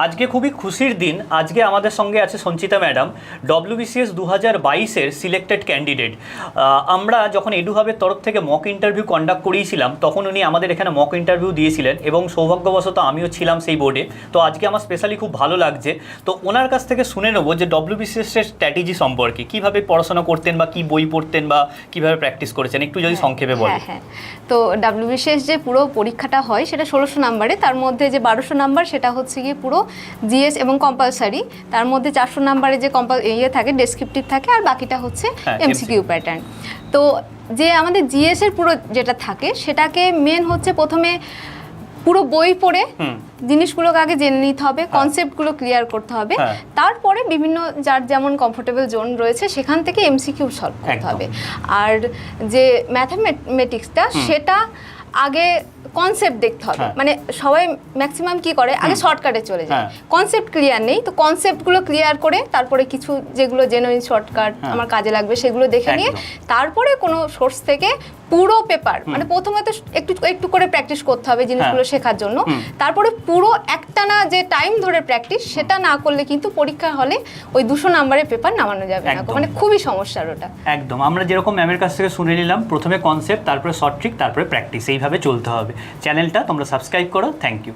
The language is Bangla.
আজকে খুবই খুশির দিন। আজকে আমাদের সঙ্গে আছে সঞ্চিতা ম্যাডাম, WBCS 2022-এর সিলেক্টেড ক্যান্ডিডেট। আমরা যখন এডুহাবের তরফ থেকে মক ইন্টারভিউ কন্ডাক্ট করিয়েছিলাম তখন উনি আমাদের এখানে মক ইন্টারভিউ দিয়েছিলেন এবং সৌভাগ্যবশত আমিও ছিলাম সেই বোর্ডে। তো আজকে আমার স্পেশালি খুব ভালো লাগছে। তো ওনার কাছ থেকে শুনে নেবো যে WBCS-এর স্ট্র্যাটেজি সম্পর্কে, কীভাবে পড়াশোনা করতেন বা কী বই পড়তেন বা কীভাবে প্র্যাকটিস করেছেন, একটু যদি সংক্ষেপে বলেন। হ্যাঁ, তো WBCS যে পুরো পরীক্ষাটা হয় সেটা 1600 নাম্বারে, তার মধ্যে যে 1200 নাম্বার সেটা হচ্ছে গিয়ে পুরো জিএস এবং কম্পালসারি, তার মধ্যে 400 নাম্বারে যে থাকে ডেসক্রিপটিভ থাকে, আর বাকিটা হচ্ছে MCQ প্যাটার্ন। তো যে আমাদের জিএস এর পুরো যেটা থাকে সেটাকে মেন হচ্ছে প্রথমে পুরো বই পড়ে জিনিসগুলোকে আগে জেনে নিতে হবে, কনসেপ্টগুলো ক্লিয়ার করতে হবে, তারপরে বিভিন্ন যার যেমন কমফোর্টেবল জোন রয়েছে সেখান থেকে MCQ সলভ করতে হবে। আর যে ম্যাথমেটিক্সটা সেটা আগে কনসেপ্ট দেখতে হবে, মানে সবাই ম্যাক্সিমাম কি করে আগে শর্টকাটে চলে যায়, কনসেপ্ট ক্লিয়ার নেই, তো কনসেপ্টগুলো ক্লিয়ার করে তারপরে কিছু যেগুলো জেনুইন শর্টকাট আমার কাজে লাগবে সেগুলো দেখে নিয়ে তারপরে কোনো সোর্স থেকে পুরো পেপার, মানে প্রথমে তো একটু একটু করে প্র্যাকটিস করতে হবে জিনিসগুলো শেখার জন্য, তারপরে পুরো একটানা যে টাইম ধরে প্র্যাকটিস সেটা না করলে কিন্তু পরীক্ষা হলে ওই 200 নাম্বারের পেপার নামানো যাবে না, মানে খুবই সমস্যার ওটা। একদম, আমরা যেরকম ম্যামের কাছ থেকে শুনে নিলাম, প্রথমে কনসেপ্ট, তারপরে শর্ট ট্রিক, তারপরে প্র্যাকটিস, এইভাবে চলতে হবে। চ্যানেলটা তোমরা সাবস্ক্রাইব করো। Thank you.